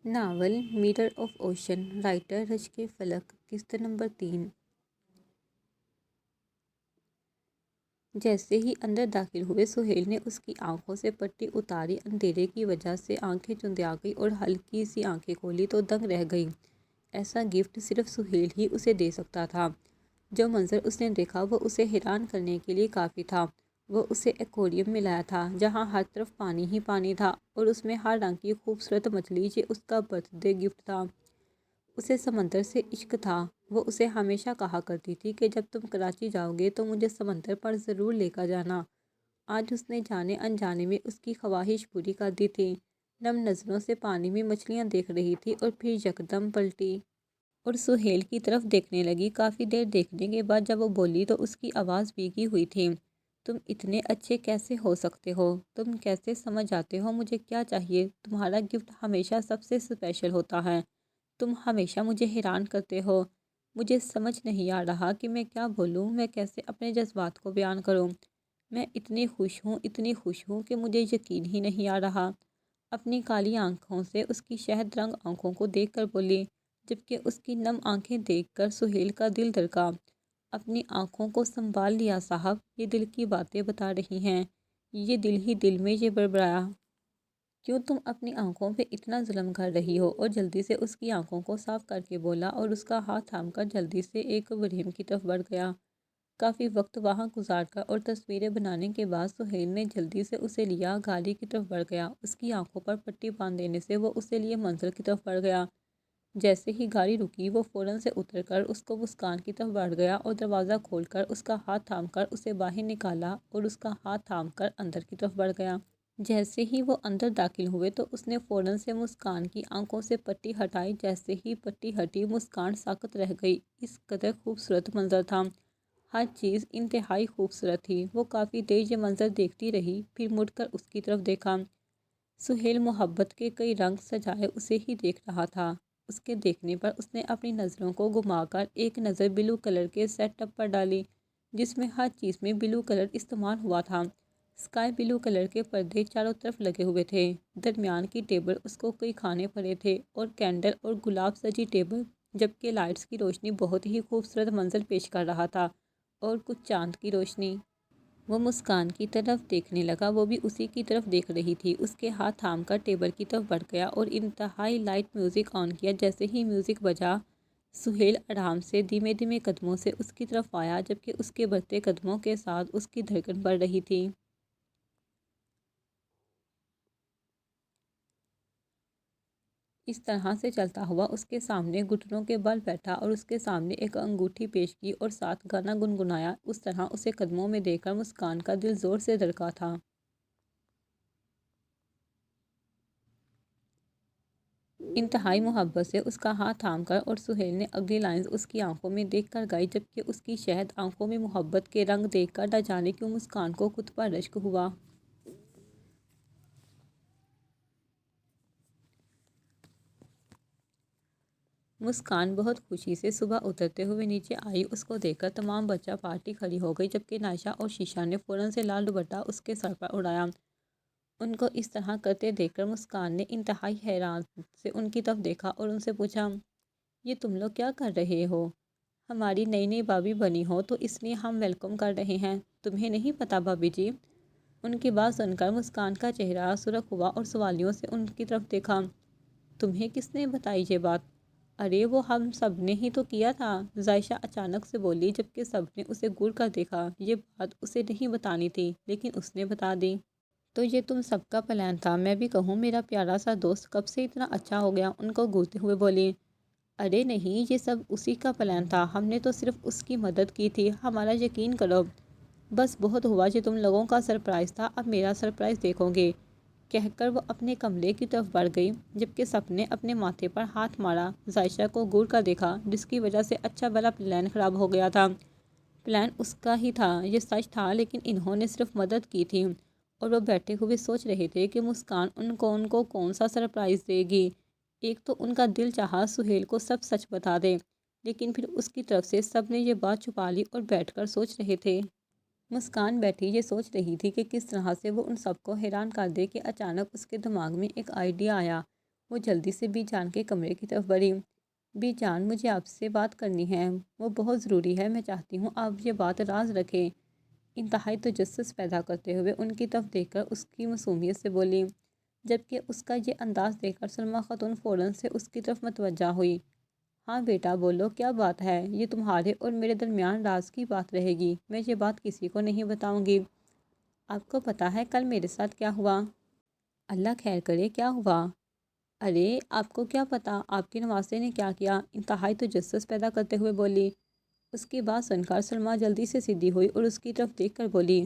Novel mirror of ocean, writer رج کے فلک، قسط نمبر 3۔ جیسے ہی اندر داخل ہوئے سہیل نے اس کی آنکھوں سے پٹی اتاری۔ اندھیرے کی وجہ سے آنکھیں چندیا گئی اور ہلکی سی آنکھیں کھولی تو دنگ رہ گئی۔ ایسا گفٹ صرف سہیل ہی اسے دے سکتا تھا۔ جو منظر اس نے دیکھا وہ اسے حیران کرنے کے لیے کافی تھا۔ وہ اسے ایکویریم میں لایا تھا جہاں ہر طرف پانی ہی پانی تھا اور اس میں ہر رنگ کی خوبصورت مچھلی۔ یہ اس کا برتھ ڈے گفٹ تھا۔ اسے سمندر سے عشق تھا۔ وہ اسے ہمیشہ کہا کرتی تھی کہ جب تم کراچی جاؤ گے تو مجھے سمندر پر ضرور لے کر جانا۔ آج اس نے جانے انجانے میں اس کی خواہش پوری کر دی تھی۔ نم نظروں سے پانی میں مچھلیاں دیکھ رہی تھی اور پھر یکدم پلٹی اور سہیل کی طرف دیکھنے لگی۔ کافی دیر دیکھنے کے بعد جب وہ بولی تو اس کی آواز بھیگی ہوئی تھی۔ تم اتنے اچھے کیسے ہو سکتے ہو؟ تم کیسے سمجھ جاتے ہو مجھے کیا چاہیے؟ تمہارا گفٹ ہمیشہ سب سے اسپیشل ہوتا ہے۔ تم ہمیشہ مجھے حیران کرتے ہو۔ مجھے سمجھ نہیں آ رہا کہ میں کیا بولوں، میں کیسے اپنے جذبات کو بیان کروں۔ میں اتنی خوش ہوں کہ مجھے یقین ہی نہیں آ رہا۔ اپنی کالی آنکھوں سے اس کی شہد رنگ آنکھوں کو دیکھ کر بولی، جبکہ اس کی نم آنکھیں دیکھ کر سہیل کا دل دھڑکا۔ اپنی آنکھوں کو سنبھال لیا صاحب، یہ دل کی باتیں بتا رہی ہیں۔ یہ دل ہی دل میں یہ بڑبڑایا۔ کیوں تم اپنی آنکھوں پہ اتنا ظلم کر رہی ہو؟ اور جلدی سے اس کی آنکھوں کو صاف کر کے بولا اور اس کا ہاتھ تھام کر جلدی سے ایک ایکویریم کی طرف بڑھ گیا۔ کافی وقت وہاں گزار کر اور تصویریں بنانے کے بعد سہیل نے جلدی سے اسے لیا گاڑی کی طرف بڑھ گیا۔ اس کی آنکھوں پر پٹی باندھ دینے سے وہ اسے لیے منزل کی طرف بڑھ گیا۔ جیسے ہی گاڑی رکی وہ فوراً سے اتر کر اس کو مسکان کی طرف بڑھ گیا اور دروازہ کھول کر اس کا ہاتھ تھام کر اسے باہر نکالا اور اس کا ہاتھ تھام کر اندر کی طرف بڑھ گیا۔ جیسے ہی وہ اندر داخل ہوئے تو اس نے فوراً سے مسکان کی آنکھوں سے پٹی ہٹائی۔ جیسے ہی پٹی ہٹی مسکان ساکت رہ گئی۔ اس قدر خوبصورت منظر تھا۔ ہر چیز انتہائی خوبصورت تھی۔ وہ کافی دیر یہ منظر دیکھتی رہی، پھر مڑ کر اس کی طرف دیکھا۔ سہیل محبت کے کئی رنگ سجائے اسے ہی دیکھ رہا تھا۔ اس کے دیکھنے پر اس نے اپنی نظروں کو گھما کر ایک نظر بلو کلر کے سیٹ اپ پر ڈالی جس میں ہر چیز میں بلو کلر استعمال ہوا تھا۔ اسکائی بلو کلر کے پردے چاروں طرف لگے ہوئے تھے۔ درمیان کی ٹیبل اس کو کئی کھانے پڑے تھے اور کینڈل اور گلاب سجی ٹیبل، جبکہ لائٹس کی روشنی بہت ہی خوبصورت منظر پیش کر رہا تھا اور کچھ چاند کی روشنی۔ وہ مسکان کی طرف دیکھنے لگا، وہ بھی اسی کی طرف دیکھ رہی تھی۔ اس کے ہاتھ تھام کر ٹیبل کی طرف بڑھ گیا اور انتہائی لائٹ میوزک آن کیا۔ جیسے ہی میوزک بجا سہیل آرام سے دھیمے دھیمے قدموں سے اس کی طرف آیا، جبکہ اس کے بڑھتے قدموں کے ساتھ اس کی دھڑکن بڑھ رہی تھی۔ اس طرح سے چلتا ہوا اس کے سامنے گھٹنوں کے بل بیٹھا اور اس کے سامنے ایک انگوٹھی پیش کی اور ساتھ گانا گنگنایا۔ اس طرح اسے قدموں میں دیکھ کر مسکان کا دل زور سے دھڑکا تھا۔ انتہائی محبت سے اس کا ہاتھ تھام کر اور سہیل نے اگلی لائنز اس کی آنکھوں میں دیکھ کر گائی، جبکہ اس کی شہد آنکھوں میں محبت کے رنگ دیکھ کر نہ جانے کیوں مسکان کو خود پر رشک ہوا۔ مسکان بہت خوشی سے صبح اترتے ہوئے نیچے آئی۔ اس کو دیکھ کر تمام بچہ پارٹی کھڑی ہو گئی، جبکہ نائشہ اور شیشا نے فوراً سے لال دوپٹہ اس کے سر پر اڑایا۔ ان کو اس طرح کرتے دیکھ کر مسکان نے انتہائی حیران سے ان کی طرف دیکھا اور ان سے پوچھا، یہ تم لوگ کیا کر رہے ہو؟ ہماری نئی نئی بھابھی بنی ہو تو اس لیے ہم ویلکم کر رہے ہیں۔ تمہیں نہیں پتہ بھابھی جی؟ ان کی بات سن کر مسکان کا چہرہ سرخ ہوا اور سوالیوں سے ان کی طرف دیکھا۔ تمہیں کس نے بتائی یہ بات؟ ارے وہ ہم سب نے ہی تو کیا تھا، ظائشہ اچانک سے بولی، جبکہ سب نے اسے گور کر دیکھا۔ یہ بات اسے نہیں بتانی تھی لیکن اس نے بتا دی۔ تو یہ تم سب کا پلان تھا؟ میں بھی کہوں میرا پیارا سا دوست کب سے اتنا اچھا ہو گیا؟ ان کو گورتے ہوئے بولی، ارے نہیں، یہ سب اسی کا پلان تھا، ہم نے تو صرف اس کی مدد کی تھی، ہمارا یقین کرو۔ بس بہت ہوا، یہ تم لوگوں کا سرپرائز تھا، اب میرا سرپرائز دیکھو گے، کہہ کر وہ اپنے کمرے کی طرف بڑھ گئی، جبکہ سب نے اپنے ماتھے پر ہاتھ مارا، ظائشہ کو گور کر دیکھا، جس کی وجہ سے اچھا بھلا پلان خراب ہو گیا تھا۔ پلان اس کا ہی تھا، یہ سچ تھا، لیکن انہوں نے صرف مدد کی تھی اور وہ بیٹھے ہوئے سوچ رہے تھے کہ مسکان ان کو کون سا سرپرائز دے گی۔ ایک تو ان کا دل چاہا سہیل کو سب سچ بتا دے، لیکن پھر اس کی طرف سے سب نے یہ بات چھپا لی اور بیٹھ کر سوچ رہے تھے۔ مسکان بیٹھی یہ سوچ رہی تھی کہ کس طرح سے وہ ان سب کو حیران کر دے کہ اچانک اس کے دماغ میں ایک آئیڈیا آیا۔ وہ جلدی سے بی جان کے کمرے کی طرف بڑھی۔ بی جان، مجھے آپ سے بات کرنی ہے، وہ بہت ضروری ہے، میں چاہتی ہوں آپ یہ بات راز رکھیں۔ انتہائی تجسس پیدا کرتے ہوئے ان کی طرف دیکھ کر اس کی معصومیت سے بولی، جبکہ اس کا یہ انداز دیکھ کر سلمیٰ خاتون فوراً سے اس کی طرف متوجہ ہوئی۔ ہاں بیٹا بولو، کیا بات ہے؟ یہ تمہارے اور میرے درمیان راز کی بات رہے گی، میں یہ بات کسی کو نہیں بتاؤں گی۔ آپ کو پتہ ہے کل میرے ساتھ کیا ہوا؟ اللہ خیر کرے، کیا ہوا؟ ارے آپ کو کیا پتہ آپ کے نواسے نے کیا کیا؟ انتہائی تجسس پیدا کرتے ہوئے بولی۔ اس کی بات سن کر سلمیٰ جلدی سے سیدھی ہوئی اور اس کی طرف دیکھ کر بولی،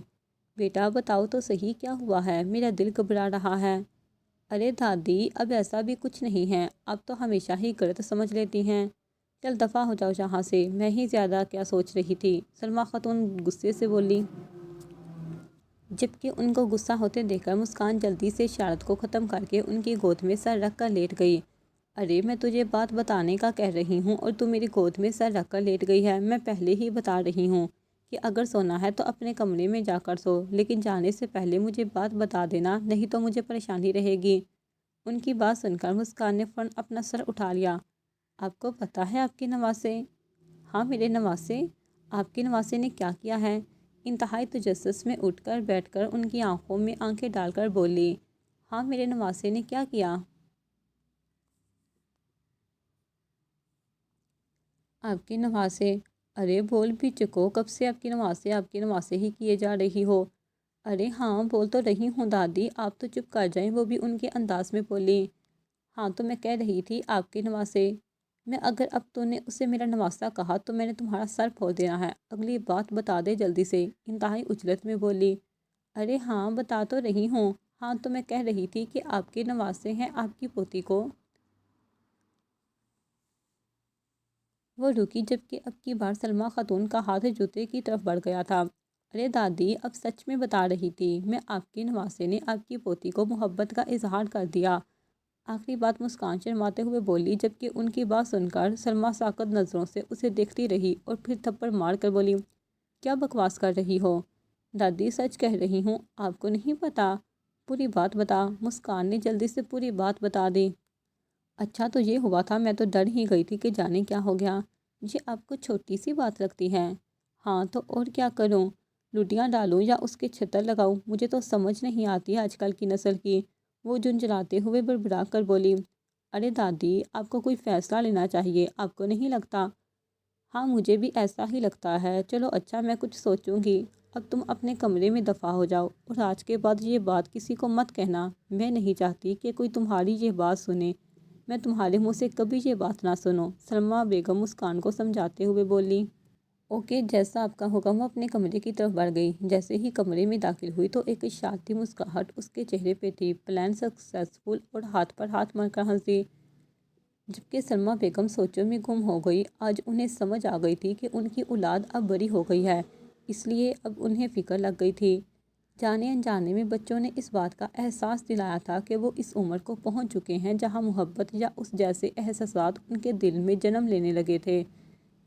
بیٹا بتاؤ تو صحیح کیا ہوا ہے، میرا دل گھبرا رہا ہے۔ ارے دادی، اب ایسا بھی کچھ نہیں ہے، اب تو ہمیشہ ہی غلط سمجھ لیتی ہیں، چل دفع ہو جاؤ یہاں سے، میں ہی زیادہ کیا سوچ رہی تھی، سلمیٰ خاتون غصے سے بولی۔ جبکہ ان کو غصہ ہوتے دیکھ کر مسکان جلدی سے اشارت کو ختم کر کے ان کی گود میں سر رکھ کر لیٹ گئی۔ ارے میں تجھے بات بتانے کا کہہ رہی ہوں اور تو میری گود میں سر رکھ کر لیٹ گئی ہے، میں پہلے ہی بتا رہی ہوں کہ اگر سونا ہے تو اپنے کمرے میں جا کر سو، لیکن جانے سے پہلے مجھے بات بتا دینا، نہیں تو مجھے پریشانی رہے گی۔ ان کی بات سن کر مسکان نے فوراً اپنا سر اٹھا لیا۔ آپ کو پتہ ہے آپ کے نواسے؟ ہاں میرے نواسے؟ آپ کے نواسے نے کیا کیا ہے؟ انتہائی تجسس میں اٹھ کر بیٹھ کر ان کی آنکھوں میں آنکھیں ڈال کر بولی، ہاں میرے نواسے نے کیا کیا؟ آپ کے نواسے؟ ارے بول بھی چکو، کب سے آپ کے نواسے ہی کیے جا رہی ہو۔ ارے ہاں بول تو رہی ہوں دادی، آپ تو چپ کر جائیں، وہ بھی ان کے انداز میں بولی۔ ہاں تو میں کہہ رہی تھی آپ کے نواسے، میں اگر اب تو نے اسے میرا نواسا کہا تو میں نے تمہارا سر پھوڑ دینا ہے، اگلی بات بتا دے جلدی سے، انتہائی عجلت میں بولی۔ ارے ہاں بتا تو رہی ہوں، ہاں تو میں کہہ رہی تھی کہ آپ کے نواسے ہیں آپ کی پوتی کو۔ وہ رکی جبکہ اب کی بار سلمیٰ خاتون کا ہاتھ جوتے کی طرف بڑھ گیا تھا۔ ارے دادی، اب سچ میں بتا رہی تھی میں، آپ کے نواسے نے آپ کی پوتی کو محبت کا اظہار کر دیا۔ آخری بات مسکان شرماتے ہوئے بولی، جبکہ ان کی بات سن کر سلمیٰ ساکت نظروں سے اسے دیکھتی رہی اور پھر تھپڑ مار کر بولی، کیا بکواس کر رہی ہو؟ دادی سچ کہہ رہی ہوں، آپ کو نہیں پتا؟ پوری بات بتا۔ مسکان نے جلدی سے پوری بات بتا دی۔ اچھا تو یہ ہوا تھا، میں تو ڈر ہی گئی تھی کہ جانے کیا ہو گیا، یہ آپ کو چھوٹی سی بات لگتی ہے؟ ہاں تو اور کیا کروں، لوٹیاں ڈالوں یا اس کے چھتر لگاؤں، مجھے تو سمجھ نہیں آتی آج کل کی نسل کی، وہ جھنجھلاتے ہوئے بڑبڑا کر بولی۔ ارے دادی، آپ کو کوئی فیصلہ لینا چاہیے، آپ کو نہیں لگتا؟ ہاں مجھے بھی ایسا ہی لگتا ہے، چلو اچھا میں کچھ سوچوں گی، اب تم اپنے کمرے میں دفع ہو جاؤ اور آج کے بعد یہ بات کسی کو مت کہنا، میں نہیں چاہتی کہ کوئی تمہاری یہ بات سنے، میں تمہارے منہ سے کبھی یہ بات نہ سنوں، سلمیٰ بیگم مسکان کو سمجھاتے ہوئے بولی۔ اوکے، جیسا آپ کا حکم۔ وہ اپنے کمرے کی طرف بڑھ گئی۔ جیسے ہی کمرے میں داخل ہوئی تو ایک اشارتی مسکراہٹ اس کے چہرے پہ تھی، پلان سکسیسفل، اور ہاتھ پر ہاتھ مار کر ہنس دی۔ جبکہ سلمیٰ بیگم سوچوں میں گم ہو گئی، آج انہیں سمجھ آ گئی تھی کہ ان کی اولاد اب بڑی ہو گئی ہے، اس لیے اب انہیں فکر لگ گئی تھی۔ جانے انجانے میں بچوں نے اس بات کا احساس دلایا تھا کہ وہ اس عمر کو پہنچ چکے ہیں جہاں محبت یا اس جیسے احساسات ان کے دل میں جنم لینے لگے تھے،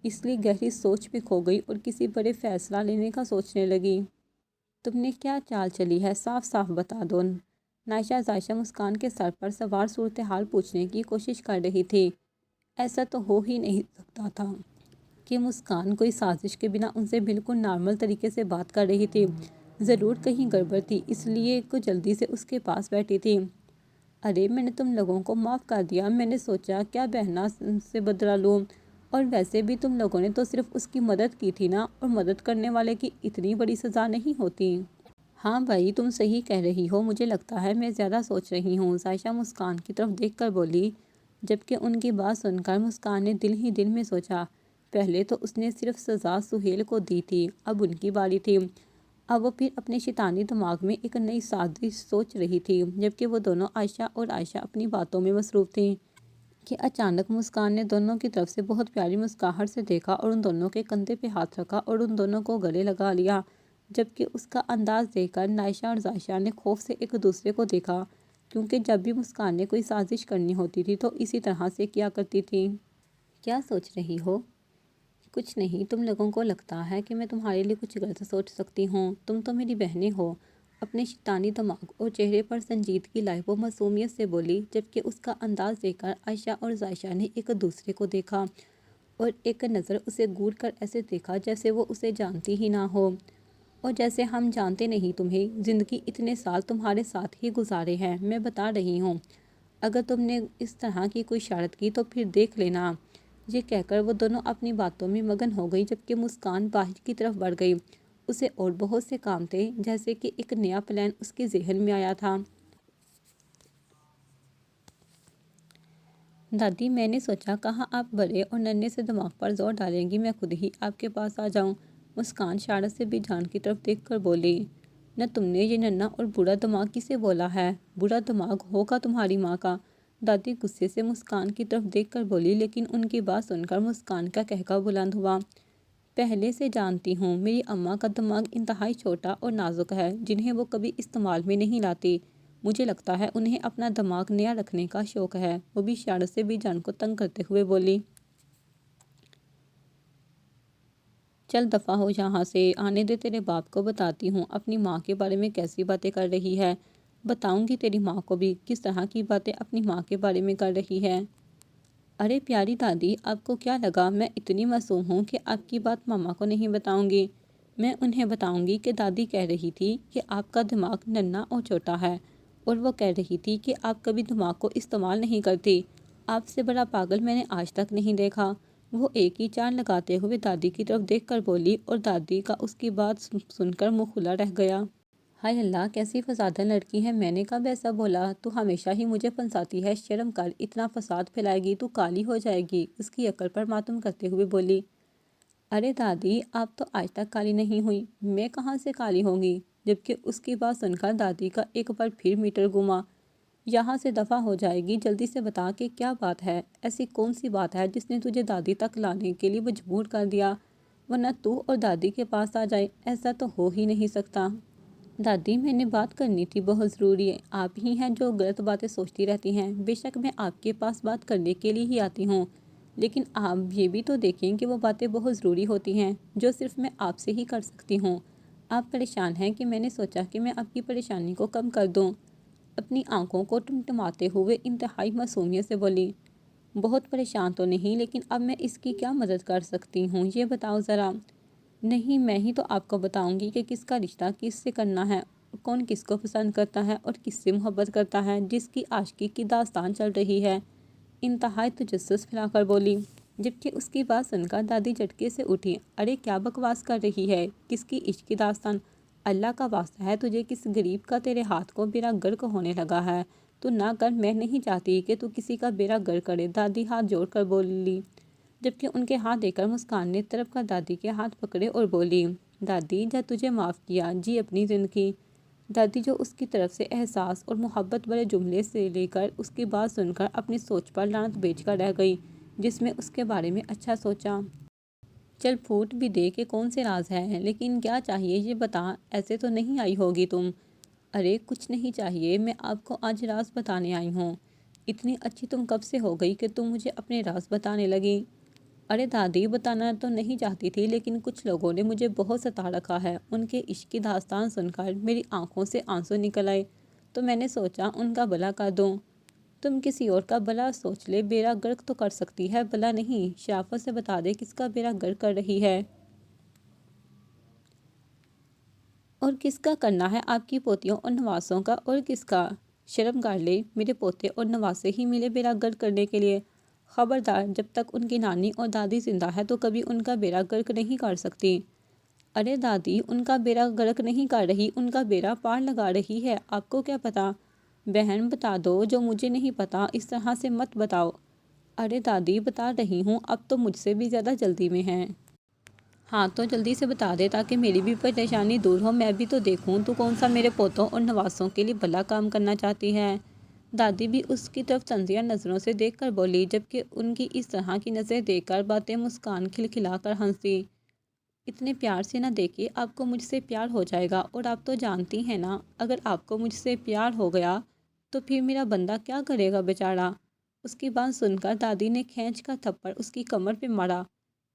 اس لیے گہری سوچ میں کھو گئی اور کسی بڑے فیصلہ لینے کا سوچنے لگی۔ تم نے کیا چال چلی ہے، صاف صاف بتا دو۔ ذائشہ مسکان کے سر پر سوار صورتحال پوچھنے کی کوشش کر رہی تھی۔ ایسا تو ہو ہی نہیں سکتا تھا کہ مسکان کوئی سازش کے بنا ان سے بالکل نارمل طریقے سے بات کر رہی تھی، ضرور کہیں گڑبڑ تھی، اس لیے وہ جلدی سے اس کے پاس بیٹھی تھی۔ ارے میں نے تم لوگوں کو معاف کر دیا، میں نے سوچا کیا بہنا سے بدلہ لوں، اور ویسے بھی تم لوگوں نے تو صرف اس کی مدد کی تھی نا، اور مدد کرنے والے کی اتنی بڑی سزا نہیں ہوتی۔ ہاں بھائی تم صحیح کہہ رہی ہو، مجھے لگتا ہے میں زیادہ سوچ رہی ہوں، عائشہ مسکان کی طرف دیکھ کر بولی۔ جبکہ ان کی بات سن کر مسکان نے دل ہی دل میں سوچا، پہلے تو اس نے صرف سزا سہیل کو دی تھی، اب ان کی باری تھی۔ اب وہ پھر اپنے شیطانی دماغ میں ایک نئی سازش سوچ رہی تھی، جبکہ وہ دونوں عائشہ اور عائشہ اپنی باتوں میں مصروف تھیں کہ اچانک مسکان نے دونوں کی طرف سے بہت پیاری مسکراہٹ سے دیکھا اور ان دونوں کے کندھے پہ ہاتھ رکھا اور ان دونوں کو گلے لگا لیا۔ جبکہ اس کا انداز دیکھ کر عائشہ اور عائشہ نے خوف سے ایک دوسرے کو دیکھا، کیونکہ جب بھی مسکان نے کوئی سازش کرنی ہوتی تھی تو اسی طرح سے کیا کرتی تھی۔ کیا سوچ رہی ہو؟ کچھ نہیں، تم لوگوں کو لگتا ہے کہ میں تمہارے لیے کچھ غلط سوچ سکتی ہوں، تم تو میری بہنیں ہو، اپنے شیطانی دماغ اور چہرے پر سنجیدگی لائے وہ معصومیت سے بولی، جبکہ اس کا انداز دیکھ کر عائشہ اور ذائشہ نے ایک دوسرے کو دیکھا اور ایک نظر اسے گھور کر ایسے دیکھا جیسے وہ اسے جانتی ہی نہ ہو، اور جیسے ہم جانتے نہیں تمہیں، زندگی اتنے سال تمہارے ساتھ ہی گزارے ہیں، میں بتا رہی ہوں، اگر تم نے اس طرح کی کوئی شرارت کی تو پھر دیکھ لینا۔ یہ کہہ کر وہ دونوں اپنی باتوں میں مگن ہو گئی، جبکہ مسکان باہر کی طرف بڑھ گئی۔ اسے اور بہت سے کام تھے، جیسے کہ ایک نیا پلان اس کے ذہن میں آیا تھا۔ دادی، میں نے سوچا کہاں آپ بڑے اور ننھے سے دماغ پر زور ڈالیں گی، میں خود ہی آپ کے پاس آ جاؤں۔ مسکان شرارت سے بھی جان کی طرف دیکھ کر بولی، نہ تم نے یہ ننھا اور برا دماغ کسے بولا ہے؟ برا دماغ ہوگا تمہاری ماں کا۔ دادی غصے سے مسکان کی طرف دیکھ کر بولی، لیکن ان کی بات سن کر مسکان کا قہقہ بلند ہوا۔ پہلے سے جانتی ہوں، میری اماں کا دماغ انتہائی چھوٹا اور نازک ہے، جنہیں وہ کبھی استعمال میں نہیں لاتی۔ مجھے لگتا ہے انہیں اپنا دماغ نیا رکھنے کا شوق ہے۔ وہ بھی شرارت سے بھی جان کو تنگ کرتے ہوئے بولی، چل دفع ہو یہاں سے، آنے دے تیرے باپ کو بتاتی ہوں اپنی ماں کے بارے میں کیسی باتیں کر رہی ہے۔ بتاؤں گی تیری ماں کو بھی کس طرح کی باتیں اپنی ماں کے بارے میں کر رہی ہے۔ ارے پیاری دادی، آپ کو کیا لگا میں اتنی معصوم ہوں کہ آپ کی بات ماما کو نہیں بتاؤں گی؟ میں انہیں بتاؤں گی کہ دادی کہہ رہی تھی کہ آپ کا دماغ ننھا اور چھوٹا ہے، اور وہ کہہ رہی تھی کہ آپ کبھی دماغ کو استعمال نہیں کرتی۔ آپ سے بڑا پاگل میں نے آج تک نہیں دیکھا۔ وہ ایک ہی چار لگاتے ہوئے دادی کی طرف دیکھ کر بولی، اور دادی کا اس کی بات سن کر منہ کھلا رہ گیا۔ ہائے اللہ، کیسی فسادن لڑکی ہے، میں نے کب ایسا بولا؟ تو ہمیشہ ہی مجھے پھنساتی ہے، شرم کر، اتنا فساد پھیلائے گی تو کالی ہو جائے گی۔ اس کی عقل پر ماتم کرتے ہوئے بولی، ارے دادی، آپ تو آج تک کالی نہیں ہوئی، میں کہاں سے کالی ہوں گی؟ جبکہ اس کی بات سن کر دادی کا ایک بار پھر میٹر گھوما۔ یہاں سے دفع ہو جائے گی، جلدی سے بتا کہ کیا بات ہے، ایسی کون سی بات ہے جس نے تجھے دادی تک لانے کے لیے مجبور کر دیا، ورنہ تو اور دادی کے پاس آ جائے، ایسا تو ہو ہی نہیں سکتا۔ دادی، میں نے بات کرنی تھی، بہت ضروری ہے، آپ ہی ہیں جو غلط باتیں سوچتی رہتی ہیں۔ بے شک میں آپ کے پاس بات کرنے کے لیے ہی آتی ہوں، لیکن آپ یہ بھی تو دیکھیں کہ وہ باتیں بہت ضروری ہوتی ہیں جو صرف میں آپ سے ہی کر سکتی ہوں۔ آپ پریشان ہیں کہ میں نے سوچا کہ میں آپ کی پریشانی کو کم کر دوں۔ اپنی آنکھوں کو ٹمٹماتے ہوئے انتہائی معصومیت سے بولی، بہت پریشان تو نہیں، لیکن اب میں اس کی کیا مدد کر سکتی ہوں، یہ بتاؤ ذرا۔ نہیں، میں ہی تو آپ کو بتاؤں گی کہ کس کا رشتہ کس سے کرنا ہے، کون کس کو پسند کرتا ہے اور کس سے محبت کرتا ہے، جس کی عاشقی کی داستان چل رہی ہے۔ انتہائی تجسس پھیلا کر بولی، جبکہ اس کی بات سن کر دادی جھٹکے سے اٹھی۔ ارے کیا بکواس کر رہی ہے، کس کی عشق کی داستان؟ اللہ کا واسطہ ہے، تجھے کس غریب کا تیرے ہاتھ کو بیڑا غرق ہونے لگا ہے تو نہ کر، میں نہیں چاہتی کہ تو کسی کا بیڑا غرق کرے، دادی ہاتھ جوڑ کر بولی، جبکہ ان کے ہاتھ دے کر مسکان نے طرف کر دادی کے ہاتھ پکڑے اور بولی، دادی جا تجھے معاف کیا، جی اپنی زندگی۔ دادی جو اس کی طرف سے احساس اور محبت بڑے جملے سے لے کر اس کی بات سن کر اپنی سوچ پر لعنت بیچ کر رہ گئی، جس میں اس کے بارے میں اچھا سوچا۔ چل پھوٹ بھی دے کہ کون سے راز ہے، لیکن کیا چاہیے یہ بتا، ایسے تو نہیں آئی ہوگی تم؟ ارے کچھ نہیں چاہیے، میں آپ کو آج راز بتانے آئی ہوں۔ اتنی اچھی تم کب سے ہو گئی کہ تم مجھے اپنے راز بتانے لگی؟ ارے دادی، بتانا تو نہیں چاہتی تھی، لیکن کچھ لوگوں نے مجھے بہت ستا رکھا ہے، ان کے عشق کی داستان سن کر میری آنکھوں سے آنسو نکل آئے، تو میں نے سوچا ان کا بھلا کر دوں۔ تم کسی اور کا بھلا سوچ لے، بیڑا غرق تو کر سکتی ہے، بھلا نہیں۔ شرافت سے بتا دے کس کا بیڑا غرق کر رہی ہے، اور کس کا کرنا ہے، آپ کی پوتیوں اور نواسوں کا، اور کس کا؟ شرم کر لے، میرے پوتے اور نواسے ہی ملے بیڑا غرق کرنے کے لیے۔ خبردار، جب تک ان کی نانی اور دادی زندہ ہے تو کبھی ان کا بیڑا غرق نہیں کر سکتی۔ ارے دادی، ان کا بیڑا غرق نہیں کر رہی، ان کا بیڑا پار لگا رہی ہے، آپ کو کیا پتا؟ بہن بتا دو جو مجھے نہیں پتا، اس طرح سے مت بتاؤ۔ ارے دادی، بتا رہی ہوں، اب تو مجھ سے بھی زیادہ جلدی میں ہیں۔ ہاں تو جلدی سے بتا دے تاکہ میری بھی پریشانی دور ہو، میں بھی تو دیکھوں تو کون سا میرے پوتوں اور نواسوں کے لیے بھلا کام کرنا چاہتی ہے۔ دادی بھی اس کی طرف تنزیہ نظروں سے دیکھ کر بولی، جبکہ ان کی اس طرح کی نظریں دیکھ کر باتیں مسکان کھلکھلا کر ہنسی، اتنے پیار سے نہ دیکھیے، آپ کو مجھ سے پیار ہو جائے گا، اور آپ تو جانتی ہیں نا، اگر آپ کو مجھ سے پیار ہو گیا تو پھر میرا بندہ کیا کرے گا بیچارہ۔ اس کی بات سن کر دادی نے کھینچ کر تھپڑ اس کی کمر پہ مارا۔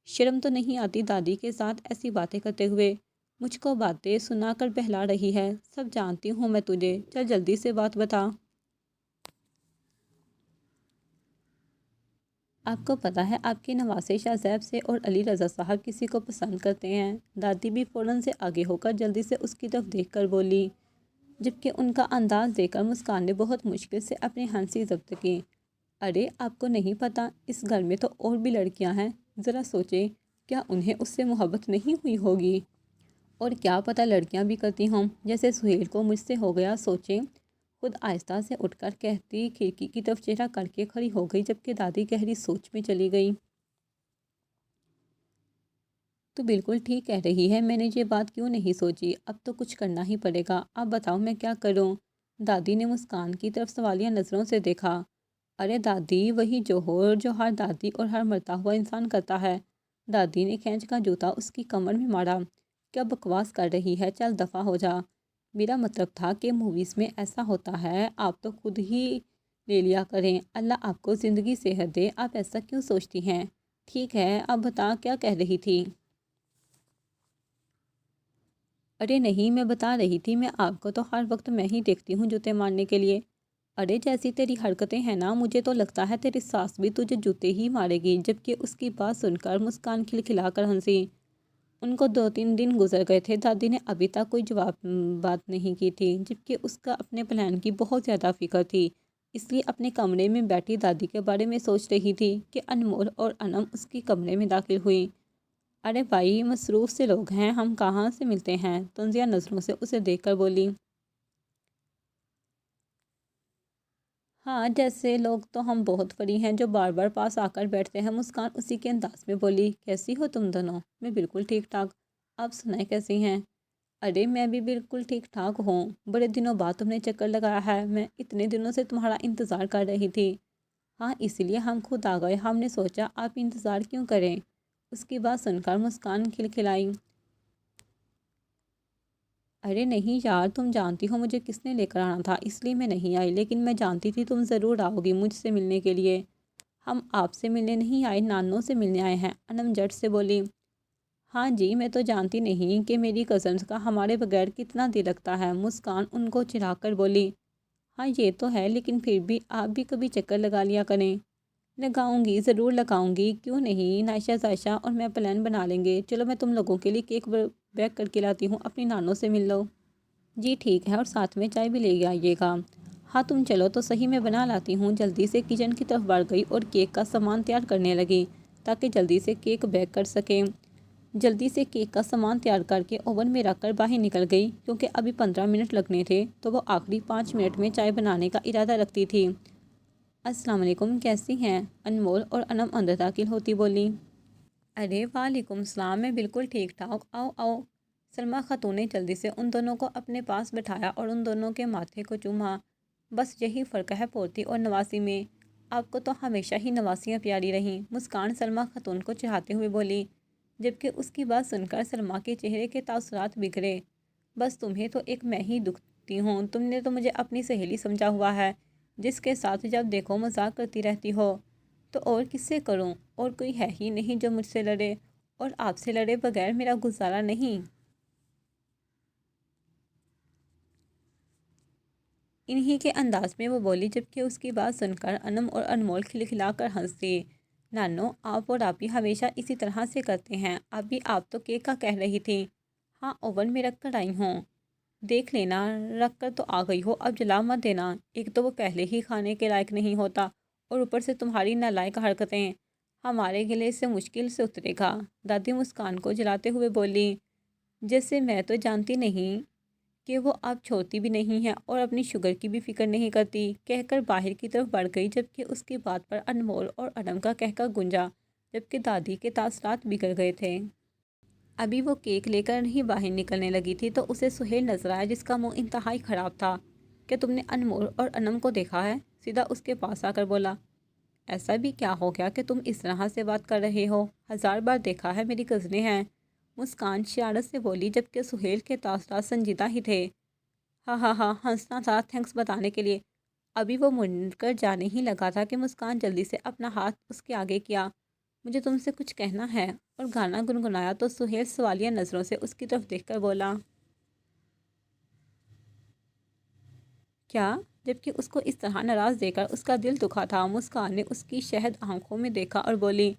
شرم تو نہیں آتی دادی کے ساتھ ایسی باتیں کرتے ہوئے؟ مجھ کو باتیں سنا کر بہلا رہی ہے۔ سب جانتی ہوں میں تجھے، چل جلدی سے بات بتا۔ آپ کو پتہ ہے آپ کے نواسے شاہ زیب سے اور علی رضا صاحب کسی کو پسند کرتے ہیں؟ دادی بھی فوراً سے آگے ہو کر جلدی سے اس کی طرف دیکھ کر بولی، جبکہ ان کا انداز دیکھ کر مسکان نے بہت مشکل سے اپنی ہنسی ضبط کی۔ ارے آپ کو نہیں پتہ، اس گھر میں تو اور بھی لڑکیاں ہیں، ذرا سوچیں، کیا انہیں اس سے محبت نہیں ہوئی ہوگی؟ اور کیا پتہ لڑکیاں بھی کرتی ہوں جیسے سہیل کو مجھ سے ہو گیا۔ سوچیں۔ خود آہستہ سے اٹھ کر کہتی کھڑکی کی طرف چہرہ کر کے کھڑی ہو گئی، جبکہ دادی گہری سوچ میں چلی گئی۔ تو بالکل ٹھیک کہہ رہی ہے، میں نے یہ بات کیوں نہیں سوچی؟ اب تو کچھ کرنا ہی پڑے گا۔ اب بتاؤ میں کیا کروں؟ دادی نے مسکان کی طرف سوالیہ نظروں سے دیکھا۔ ارے دادی، وہی جوہر جو ہر دادی اور ہر مرتا ہوا انسان کرتا ہے۔ دادی نے کھینچ کا جوتا اس کی کمر میں مارا۔ کیا بکواس کر رہی ہے، چل دفع ہو جا۔ میرا مطلب تھا کہ موویز میں ایسا ہوتا ہے، آپ تو خود ہی لے لیا کریں۔ اللہ آپ کو زندگی صحت دے، آپ ایسا کیوں سوچتی ہیں؟ ٹھیک ہے، اب بتا کیا کہہ رہی تھی؟ ارے نہیں، میں بتا رہی تھی میں آپ کو تو ہر وقت میں ہی دیکھتی ہوں جوتے مارنے کے لیے۔ ارے جیسی تیری حرکتیں ہیں نا، مجھے تو لگتا ہے تیری ساس بھی تجھے جوتے ہی مارے گی۔ جبکہ اس کی بات سن کر مسکان کھلکھلا کر ہنسی۔ ان کو 2-3 دن گزر گئے تھے، دادی نے ابھی تک کوئی بات نہیں کی تھی، جبکہ اس کا اپنے پلان کی بہت زیادہ فکر تھی۔ اس لیے اپنے کمرے میں بیٹھی دادی کے بارے میں سوچ رہی تھی کہ انمول اور انم اس کی کمرے میں داخل ہوئی۔ ارے بھائی، مصروف سے لوگ ہیں، ہم کہاں سے ملتے ہیں؟ طنزیہ نظروں سے اسے دیکھ کر بولی۔ ہاں، جیسے لوگ تو ہم بہت فری ہیں جو بار بار پاس آ کر بیٹھتے ہیں۔ مسکان اسی کے انداز میں بولی۔ کیسی ہو تم دونوں؟ میں بالکل ٹھیک ٹھاک، آپ سنائیں کیسی ہیں؟ ارے میں بھی بالکل ٹھیک ٹھاک ہوں، بڑے دنوں بعد تم نے چکر لگایا ہے، میں اتنے دنوں سے تمہارا انتظار کر رہی تھی۔ ہاں، اسی لیے ہم خود آ گئے، ہم نے سوچا آپ انتظار کیوں کریں؟ اس کی بات سن کر مسکان کھلکھلائی۔ ارے نہیں یار، تم جانتی ہو مجھے کس نے لے کر آنا تھا، اس لیے میں نہیں آئی، لیکن میں جانتی تھی تم ضرور آؤ گی مجھ سے ملنے کے لیے۔ ہم آپ سے ملنے نہیں آئے، نانوں سے ملنے آئے ہیں، انم جٹ سے بولی۔ ہاں جی، میں تو جانتی نہیں کہ میری کزنز کا ہمارے بغیر کتنا دل لگتا ہے، مسکان ان کو چڑھا کر بولی۔ ہاں یہ تو ہے، لیکن پھر بھی آپ بھی کبھی چکر لگا لیا کریں۔ لگاؤں گی، ضرور لگاؤں گی، کیوں نہیں؟ نائشہ، ذائشہ اور میں پلان بنا لیں گے۔ چلو میں تم لوگوں کے لیے کیک بیک کر کے لاتی ہوں، اپنی نانوں سے مل لو۔ جی ٹھیک ہے، اور ساتھ میں چائے بھی لے آئیے گا۔ ہاں تم چلو تو صحیح، میں بنا لاتی ہوں۔ جلدی سے کچن کی طرف بڑھ گئی اور کیک کا سامان تیار کرنے لگی تاکہ جلدی سے کیک بیک کر سکیں۔ جلدی سے کیک کا سامان تیار کر کے اوون میں رکھ کر باہر نکل گئی، کیونکہ ابھی 15 منٹ لگنے تھے، تو وہ آخری 5 منٹ میں چائے بنانے کا ارادہ رکھتی تھی۔ السلام علیکم، کیسی ہیں؟ انمول اور انم اندر داخل ہوتی بولی۔ ارے وعلیکم السلام، میں بالکل ٹھیک ٹھاک، آؤ آؤ۔ سلمیٰ خاتون نے جلدی سے ان دونوں کو اپنے پاس بٹھایا اور ان دونوں کے ماتھے کو چوما۔ بس یہی فرق ہے پوتی اور نواسی میں، آپ کو تو ہمیشہ ہی نواسیاں پیاری رہیں، مسکان سلمیٰ خاتون کو چڑھاتے ہوئے بولی، جبکہ اس کی بات سن کر سلمیٰ کے چہرے کے تاثرات بگڑے۔ بس تمہیں تو ایک میں ہی دکھتی ہوں، تم نے تو مجھے اپنی سہیلی سمجھا ہوا ہے، جس کے ساتھ جب دیکھو مذاق کرتی رہتی ہو۔ تو اور کس سے کروں؟ اور کوئی ہے ہی نہیں جو مجھ سے لڑے، اور آپ سے لڑے بغیر میرا گزارا نہیں۔ انہی کے انداز میں وہ بولی، جبکہ اس کی بات سن کر انم اور انمول کھلکھلا کر ہنس دیے۔ نانو، آپ اور آپی ہمیشہ اسی طرح سے کرتے ہیں۔ ابھی آپ تو کیک کا کہہ رہی تھی۔ ہاں، اوون میں رکھ کر آئی ہوں، دیکھ لینا، رکھ کر تو آ گئی ہو، اب جلا مت دینا، ایک تو وہ پہلے ہی کھانے کے لائق نہیں ہوتا، اور اوپر سے تمہاری نالائق حرکتیں، ہمارے گلے سے مشکل سے اترے گا۔ دادی مسکان کو جلاتے ہوئے بولی، جیسے میں تو جانتی نہیں کہ وہ اب چھوڑتی بھی نہیں ہے اور اپنی شوگر کی بھی فکر نہیں کرتی، کہہ کر باہر کی طرف بڑھ گئی، جبکہ اس کی بات پر انمول اور انم کا کہکا گونجا، جبکہ دادی کے تاثرات بگڑ گئے تھے۔ ابھی وہ کیک لے کر نہیں باہر نکلنے لگی تھی تو اسے سہیل نظر آیا، جس کا منہ انتہائی خراب تھا۔ کیا تم نے انمول اور انم کو دیکھا ہے؟ سیدھا اس کے پاس آ کر بولا۔ ایسا بھی کیا ہو گیا کہ تم اس طرح سے بات کر رہے ہو؟ 1000 بار دیکھا ہے، میری کزنیں ہیں، مسکان شرارت سے بولی، جبکہ سہیل کے تاثرات سنجیدہ ہی تھے۔ ہاں ہاں ہاں، ہنسنا تھا تھینکس بتانے کے لیے۔ ابھی وہ مڑ کر جانے ہی لگا تھا کہ مسکان جلدی سے اپنا ہاتھ اس کے آگے کیا۔ مجھے تم سے کچھ کہنا ہے، اور گانا گنگنایا تو سہیل سوالیہ نظروں سے اس کی طرف دیکھ کر بولا، کیا؟ جبکہ اس کو اس طرح ناراض دیکھ کر اس کا دل دکھا تھا، مسکان نے اس کی شہد آنکھوں میں دیکھا اور بولی،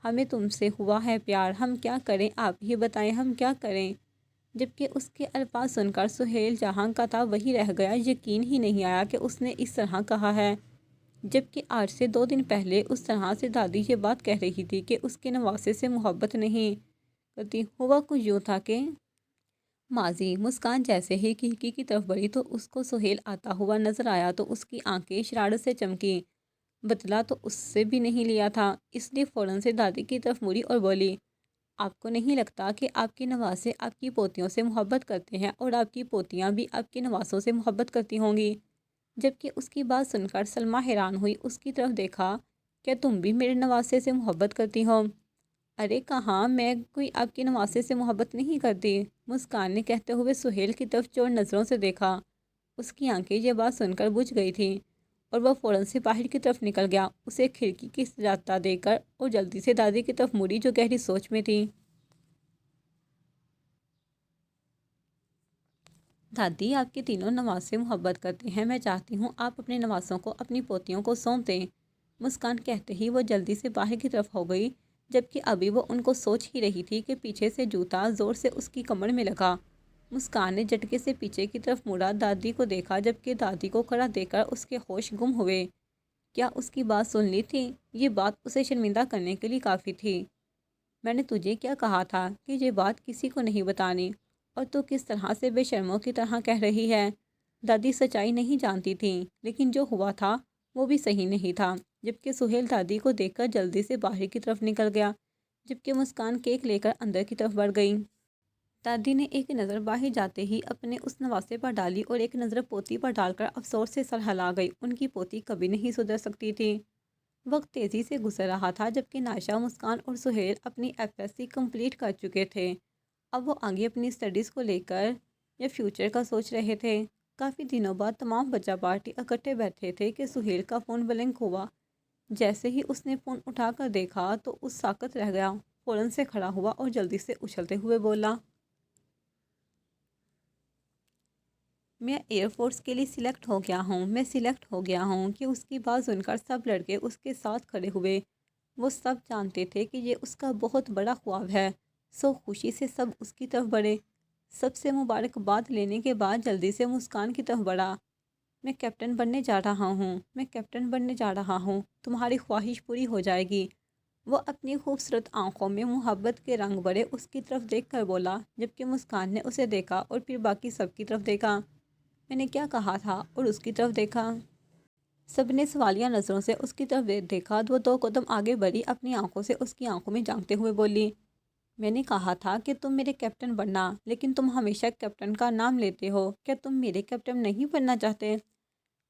ہمیں تم سے ہوا ہے پیار، ہم کیا کریں، آپ ہی بتائیں ہم کیا کریں؟ جبکہ اس کے الفاظ سن کر سہیل جہاں کا تھا وہی رہ گیا، یقین ہی نہیں آیا کہ اس نے اس طرح کہا ہے، جبکہ آج سے 2 دن پہلے اس طرح سے دادی یہ بات کہہ رہی تھی کہ اس کے نواسے سے محبت نہیں کرتی۔ ہوا کچھ یوں تھا کہ ماضی مسکان جیسے ہی کھڑکی کی طرف بڑھی تو اس کو سہیل آتا ہوا نظر آیا تو اس کی آنکھیں شرارت سے چمکی، بدلہ تو اس سے بھی نہیں لیا تھا، اس لیے فوراً سے دادی کی طرف مڑی اور بولی، آپ کو نہیں لگتا کہ آپ کے نواسے آپ کی پوتیوں سے محبت کرتے ہیں اور آپ کی پوتیاں بھی آپ کے نواسوں سے محبت کرتی ہوں گی؟ جبکہ اس کی بات سن کر سلمیٰ حیران ہوئی، اس کی طرف دیکھا، کیا تم بھی میرے نواسے سے محبت کرتی ہو؟ ارے کہاں، میں کوئی آپ کے نواسے سے محبت نہیں کرتی، مسکان نے کہتے ہوئے سہیل کی طرف چور نظروں سے دیکھا۔ اس کی آنکھیں یہ بات سن کر بجھ گئی تھیں اور وہ فوراً سے باہر کی طرف نکل گیا، اسے کھڑکی کی راستہ دے کر، اور جلدی سے دادی کی طرف مڑی جو گہری سوچ میں تھی۔ دادی، آپ کے تینوں نواسے محبت کرتے ہیں، میں چاہتی ہوں آپ اپنے نواسوں کو اپنی پوتیوں کو سونپ دیں۔ مسکان کہتے ہی وہ جلدی سے باہر کی طرف ہو گئی، جبکہ ابھی وہ ان کو سوچ ہی رہی تھی کہ پیچھے سے جوتا زور سے اس کی کمر میں لگا۔ مسکان نے جھٹکے سے پیچھے کی طرف مڑا، دادی کو دیکھا، جبکہ دادی کو کھڑا دیکھ کر اس کے ہوش گم ہوئے۔ کیا اس کی بات سن لی تھی؟ یہ بات اسے شرمندہ کرنے کے لیے کافی تھی۔ میں نے تجھے کیا کہا تھا کہ یہ بات کسی کو نہیں بتانی، اور تو کس طرح سے بے شرموں کی طرح کہہ رہی ہے؟ دادی سچائی نہیں جانتی تھیں، لیکن جو ہوا تھا وہ بھی صحیح نہیں تھا، جبکہ سہیل دادی کو دیکھ کر جلدی سے باہر کی طرف نکل گیا، جبکہ مسکان کیک لے کر اندر کی طرف بڑھ گئی۔ دادی نے ایک نظر باہر جاتے ہی اپنے اس نواسے پر ڈالی اور ایک نظر پوتی پر ڈال کر افسوس سے سر ہلا گئی، ان کی پوتی کبھی نہیں سدھر سکتی تھی۔ وقت تیزی سے گزر رہا تھا، جبکہ نائشہ، مسکان اور سہیل اپنی FSC کمپلیٹ کر چکے تھے۔ اب وہ آگے اپنی اسٹڈیز کو لے کر یا فیوچر کا سوچ رہے تھے۔ کافی دنوں بعد تمام بچہ پارٹی اکٹھے بیٹھے تھے کہ سہیل کا فون بلنک ہوا۔ جیسے ہی اس نے فون اٹھا کر دیکھا تو اس ساکت رہ گیا، فوراً سے کھڑا ہوا اور جلدی سے اچھلتے ہوئے بولا، میں ایئر فورس کے لیے سلیکٹ ہو گیا ہوں، میں سلیکٹ ہو گیا ہوں۔ کہ اس کی بات سن کر سب لڑکے اس کے ساتھ کھڑے ہوئے۔ وہ سب جانتے تھے کہ یہ اس کا بہت بڑا خواب ہے، سو خوشی سے سب اس کی طرف بڑھے۔ سب سے مبارکباد لینے کے بعد جلدی سے مسکان کی طرف بڑھا، میں کیپٹن بننے جا رہا ہوں، میں کیپٹن بننے جا رہا ہوں، تمہاری خواہش پوری ہو جائے گی۔ وہ اپنی خوبصورت آنکھوں میں محبت کے رنگ بڑے اس کی طرف دیکھ کر بولا، جبکہ مسکان نے اسے دیکھا اور پھر باقی سب کی طرف دیکھا۔ میں نے کیا کہا تھا؟ اور اس کی طرف دیکھا۔ سب نے سوالیہ نظروں سے اس کی طرف دیکھا۔ وہ 2 قدم آگے بڑھی، اپنی آنکھوں سے اس کی آنکھوں میں جھانکتے ہوئے بولی، میں نے کہا تھا کہ تم میرے کیپٹن بننا، لیکن تم ہمیشہ کیپٹن کا نام لیتے ہو، کیا تم میرے کیپٹن نہیں بننا چاہتے؟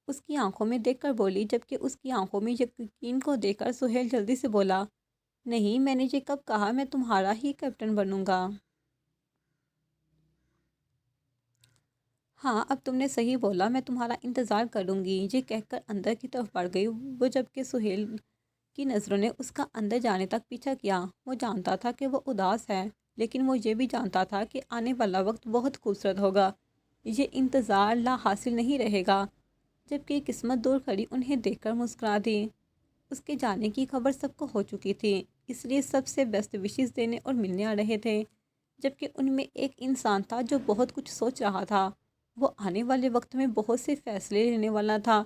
اس کی آنکھوں میں دیکھ کر بولی، جبکہ اس کی آنکھوں میں یقین کو دیکھ کر سہیل جلدی سے بولا، نہیں، میں نے یہ کب کہا میں تمہارا ہی کیپٹن بنوں گا؟ ہاں، اب تم نے صحیح بولا، میں تمہارا انتظار کروں گی، یہ کہہ کر اندر کی طرف بڑھ گئی وہ، جبکہ سہیل کی نظروں نے اس کا اندر جانے تک پیچھا کیا۔ وہ جانتا تھا کہ وہ اداس ہے، لیکن وہ یہ بھی جانتا تھا کہ آنے والا وقت بہت خوبصورت ہوگا، یہ انتظار لا حاصل نہیں رہے گا۔ جبکہ قسمت دور کھڑی انہیں دیکھ کر مسکرا دی۔ اس کے جانے کی خبر سب کو ہو چکی تھی، اس لیے سب سے بیسٹ وشز دینے اور ملنے آ رہے تھے، جبکہ ان میں ایک انسان تھا جو بہت کچھ سوچ رہا تھا۔ وہ آنے والے وقت میں بہت سے فیصلے لینے والا تھا،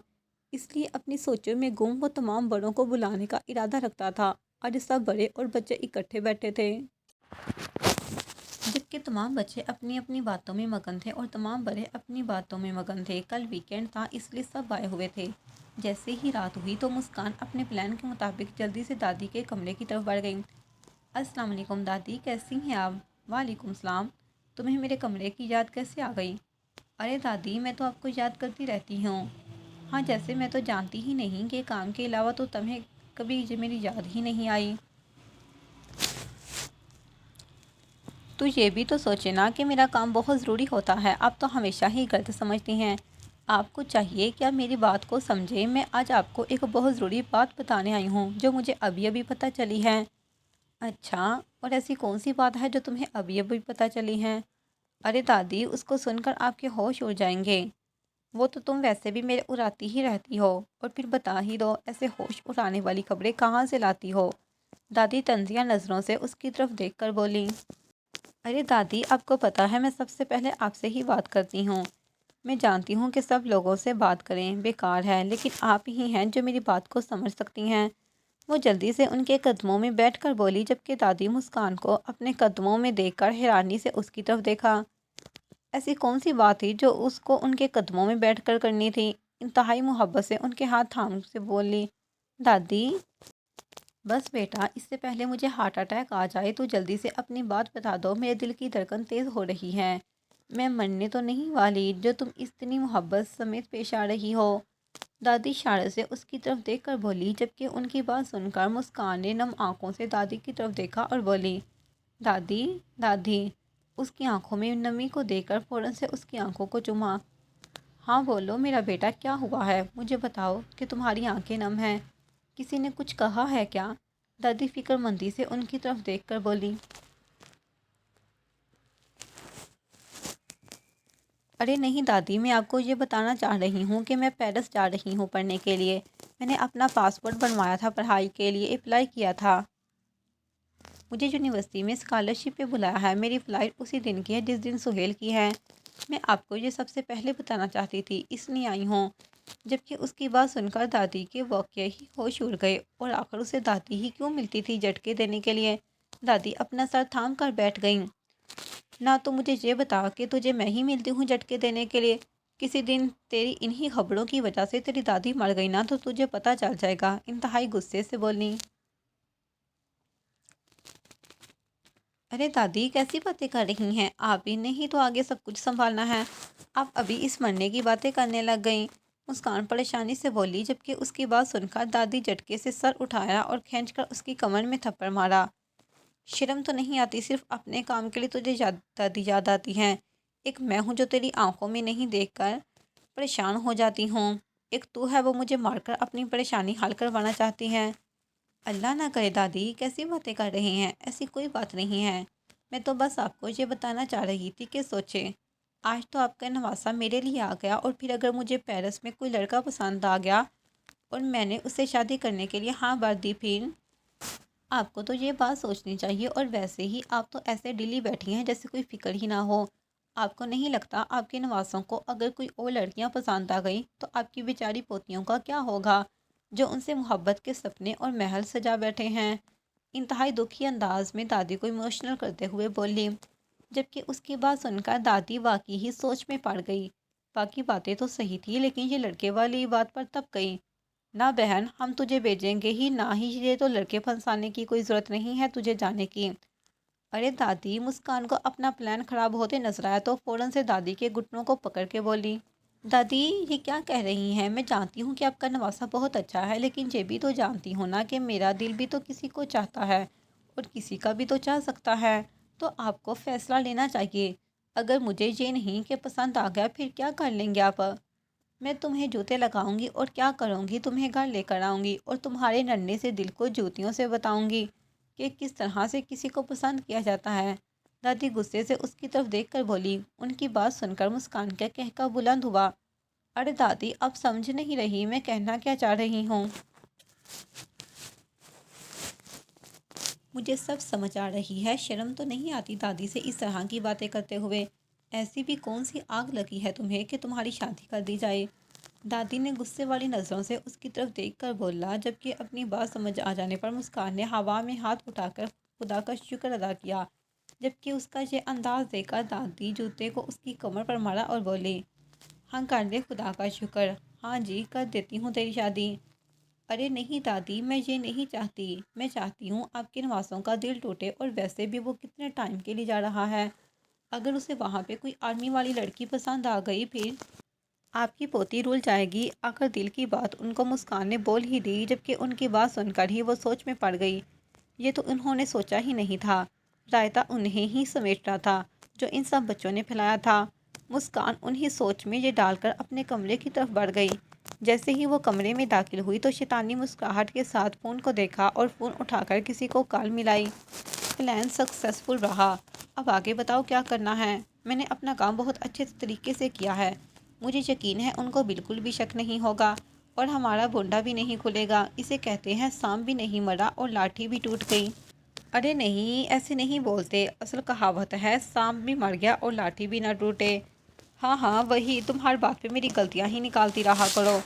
اس لیے اپنی سوچوں میں گم وہ تمام بڑوں کو بلانے کا ارادہ رکھتا تھا۔ آج سب بڑے اور بچے اکٹھے بیٹھے تھے، جبکہ تمام بچے اپنی اپنی باتوں میں مگن تھے اور تمام بڑے اپنی باتوں میں مگن تھے۔ کل ویکینڈ تھا، اس لیے سب آئے ہوئے تھے۔ جیسے ہی رات ہوئی تو مسکان اپنے پلان کے مطابق جلدی سے دادی کے کمرے کی طرف بڑھ گئی۔ السلام علیکم دادی، کیسی ہیں آپ؟ وعلیکم السلام، تمہیں میرے کمرے کی یاد کیسے آ گئی؟ ارے دادی، میں تو آپ کو یاد کرتی رہتی ہوں۔ ہاں، جیسے میں تو جانتی ہی نہیں کہ کام کے علاوہ تو تمہیں کبھی میری یاد ہی نہیں آئی۔ تو یہ بھی تو سوچے نا کہ میرا کام بہت ضروری ہوتا ہے، آپ تو ہمیشہ ہی غلط سمجھتی ہیں۔ آپ کو چاہیے کہ آپ میری بات کو سمجھیں۔ میں آج آپ کو ایک بہت ضروری بات بتانے آئی ہوں جو مجھے ابھی ابھی پتہ چلی ہے۔ اچھا، اور ایسی کون سی بات ہے جو تمہیں ابھی ابھی پتہ چلی ہے؟ ارے دادی، اس کو سن کر آپ کے ہوش اڑ جائیں گے۔ وہ تو تم ویسے بھی میرے اڑاتی ہی رہتی ہو، اور پھر بتا ہی دو، ایسے ہوش اڑانے والی خبریں کہاں سے لاتی ہو؟ دادی طنزیہ نظروں سے اس کی طرف دیکھ کر بولی۔ ارے دادی، آپ کو پتہ ہے میں سب سے پہلے آپ سے ہی بات کرتی ہوں۔ میں جانتی ہوں کہ سب لوگوں سے بات کریں بیکار ہے، لیکن آپ ہی ہیں جو میری بات کو سمجھ سکتی ہیں۔ وہ جلدی سے ان کے قدموں میں بیٹھ کر بولی، جبکہ دادی مسکان کو اپنے قدموں میں دیکھ کر حیرانی سے اس کی طرف دیکھا۔ ایسی کون سی بات تھی جو اس کو ان کے قدموں میں بیٹھ کر کرنی تھی؟ انتہائی محبت سے ان کے ہاتھ تھام سے بولی، دادی بس بیٹا، اس سے پہلے مجھے ہارٹ اٹیک آ جائے تو جلدی سے اپنی بات بتا دو، میرے دل کی دھڑکن تیز ہو رہی ہے۔ میں مرنے تو نہیں والی جو تم اتنی محبت سمیت پیش آ رہی ہو۔ دادی اشارے سے اس کی طرف دیکھ کر بولی، جبکہ ان کی بات سن کر مسکان نے نم آنکھوں سے دادی کی طرف دیکھا اور بولی، دادی دادی۔ اس کی آنکھوں میں نمی کو دیکھ کر فوراً سے اس کی آنکھوں کو چوما۔ ہاں بولو میرا بیٹا، کیا ہوا ہے؟ مجھے بتاؤ کہ تمہاری آنکھیں نم ہیں۔ کسی نے کچھ کہا ہے کیا؟ دادی فکر مندی سے ان کی طرف دیکھ کر بولی۔ ارے نہیں دادی، میں آپ کو یہ بتانا چاہ رہی ہوں کہ میں پیرس جا رہی ہوں پڑھنے کے لیے۔ میں نے اپنا پاسپورٹ بنوایا تھا، پڑھائی کے لیے اپلائی کیا تھا۔ مجھے یونیورسٹی میں اسکالرشپ پہ بلایا ہے۔ میری فلائٹ اسی دن کی ہے جس دن سہیل کی ہے۔ میں آپ کو یہ سب سے پہلے بتانا چاہتی تھی، اس لیے آئی ہوں۔ جبکہ اس کی بات سن کر دادی کے واقعی ہی ہوش اڑ گئے، اور آخر اسے دادی ہی کیوں ملتی تھی جھٹکے دینے کے لیے؟ دادی اپنا سر تھام کر بیٹھ گئیں۔ نہ تو مجھے یہ بتا کہ تجھے میں ہی ملتی ہوں جھٹکے دینے کے لیے۔ کسی دن تیری انہی خبروں کی وجہ سے تیری دادی مر گئی نا تو تجھے پتہ چل جائے گا، انتہائی غصے سے بولی۔ ارے دادی، کیسی باتیں کر رہی ہیں آپ؟ ہی نے ہی تو آگے سب کچھ سنبھالنا ہے، آپ ابھی اس مرنے کی باتیں کرنے لگ گئیں۔ مسکان پریشانی سے بولی، جبکہ اس کی بات سن کر دادی جھٹکے سے سر اٹھایا اور کھینچ کر اس کی کمر میں تھپڑ مارا۔ شرم تو نہیں آتی؟ صرف اپنے کام کے لیے تجھے دادی یاد آتی ہیں۔ ایک میں ہوں جو تیری آنکھوں میں نہیں دیکھ کر پریشان ہو جاتی ہوں، ایک تو ہے وہ مجھے مار کر اپنی پریشانی حل کروانا چاہتی ہے۔ اللہ نہ کرے دادی، کیسی باتیں کر رہے ہیں؟ ایسی کوئی بات نہیں ہے۔ میں تو بس آپ کو یہ بتانا چاہ رہی تھی کہ سوچیں، آج تو آپ کا نواسا میرے لیے آ گیا، اور پھر اگر مجھے پیرس میں کوئی لڑکا پسند آ گیا اور میں نے اس سے شادی کرنے کے لیے ہاں بھر دی، پھر آپ کو تو یہ بات سوچنی چاہیے۔ اور ویسے ہی آپ تو ایسے ڈلی بیٹھی ہیں جیسے کوئی فکر ہی نہ ہو۔ آپ کو نہیں لگتا آپ کے نواسوں کو اگر کوئی اور لڑکیاں پسند آ گئیں تو آپ کی بیچاری پوتیوں کا کیا ہوگا جو ان سے محبت کے سپنے اور محل سجا بیٹھے ہیں؟ انتہائی دکھی انداز میں دادی کو ایموشنل کرتے ہوئے بولی، جبکہ اس کی بات سن کر دادی واقعی ہی سوچ میں پڑ گئی۔ باقی باتیں تو صحیح تھی، لیکن یہ لڑکے والی بات پر تب گئی۔ نہ بہن، ہم تجھے بھیجیں گے ہی نہ ہی، یہ تو لڑکے پھنسانے کی کوئی ضرورت نہیں ہے تجھے جانے کی۔ ارے دادی، مسکان کو اپنا پلان خراب ہوتے نظر آیا تو فوراً سے دادی کے گھٹنوں کو پکڑ کے بولی، دادی یہ کیا کہہ رہی ہیں؟ میں جانتی ہوں کہ آپ کا نواسا بہت اچھا ہے، لیکن یہ بھی تو جانتی ہوں نا کہ میرا دل بھی تو کسی کو چاہتا ہے، اور کسی کا بھی تو چاہ سکتا ہے۔ تو آپ کو فیصلہ لینا چاہیے۔ اگر مجھے یہ نہیں کہ پسند آ گیا، پھر کیا کر لیں گے آپ؟ میں تمہیں جوتے لگاؤں گی اور کیا کروں گی، تمہیں گھر لے کر آؤں گی اور تمہارے ننھے سے دل کو جوتیوں سے بتاؤں گی کہ کس طرح سے کسی کو پسند کیا جاتا ہے۔ دادی غصے سے اس کی طرف دیکھ کر بولی۔ ان کی بات سن کر مسکان کا قہقہ بلند ہوا۔ ارے دادی، آپ سمجھ نہیں رہی میں کہنا کیا چاہ رہی ہوں۔ مجھے سب سمجھ آ رہی ہے۔ شرم تو نہیں آتی دادی سے اس طرح کی باتیں کرتے ہوئے؟ ایسی بھی کون سی آگ لگی ہے تمہیں کہ تمہاری شادی کر دی جائے؟ دادی نے غصے والی نظروں سے اس کی طرف دیکھ کر بولا، جبکہ اپنی بات سمجھ آ جانے پر مسکان نے ہوا میں ہاتھ اٹھا کر خدا کا شکر ادا کیا، جبکہ اس کا یہ انداز دیکھ کر دادی جوتے کو اس کی کمر پر مارا اور بولی، ہاں کر دے خدا کا شکر، ہاں جی کر دیتی ہوں تیری شادی۔ ارے نہیں دادی، میں یہ نہیں چاہتی۔ میں چاہتی ہوں آپ کے نواسوں کا دل ٹوٹے، اور ویسے بھی وہ کتنے ٹائم کے لیے جا رہا ہے؟ اگر اسے وہاں پہ کوئی آرمی والی لڑکی پسند آ گئی، پھر آپ کی پوتی رول جائے گی۔ آخر دل کی بات ان کو مسکان نے بول ہی دی، جبکہ ان کی بات سن کر ہی وہ سوچ میں پڑ گئی۔ یہ تو انہوں نے سوچا ہی نہیں تھا، رائتا انہیں ہی سمیٹنا تھا جو ان سب بچوں نے پھیلایا تھا۔ مسکان انہی سوچ میں یہ ڈال کر اپنے کمرے کی طرف بڑھ گئی۔ جیسے ہی وہ کمرے میں داخل ہوئی تو شیطانی مسکراہٹ کے ساتھ فون کو دیکھا اور فون اٹھا کر کسی کو کال ملائی۔ پلان سکسیسفل رہا۔ اب آگے بتاؤ کیا کرنا ہے؟ میں نے اپنا کام بہت اچھے طریقے سے کیا ہے، مجھے یقین ہے ان کو بالکل بھی شک نہیں ہوگا اور ہمارا بونڈا بھی نہیں کھلے گا۔ اسے کہتے ہیں سانپ بھی نہیں مرا اور لاٹھی بھی ٹوٹ گئی۔ ارے نہیں، ایسے نہیں بولتے، اصل کہاوت ہے سانپ بھی مر گیا اور لاٹھی بھی نہ ٹوٹے۔ ہاں ہاں وہی، تم ہر بات پہ میری غلطیاں ہی نکالتی رہا کرو۔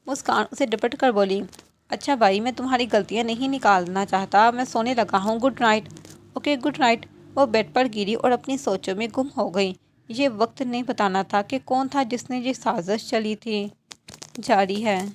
مسکان اسے ڈپٹ کر بولی۔ اچھا بھائی، میں تمہاری غلطیاں نہیں نکالنا چاہتا، میں سونے لگا ہوں، good night. Okay good night. وہ بیڈ پر گری اور اپنی سوچوں میں گم ہو گئی۔ یہ وقت نے بتانا تھا کہ کون تھا جس نے یہ سازش چلی تھی۔ جاری ہے۔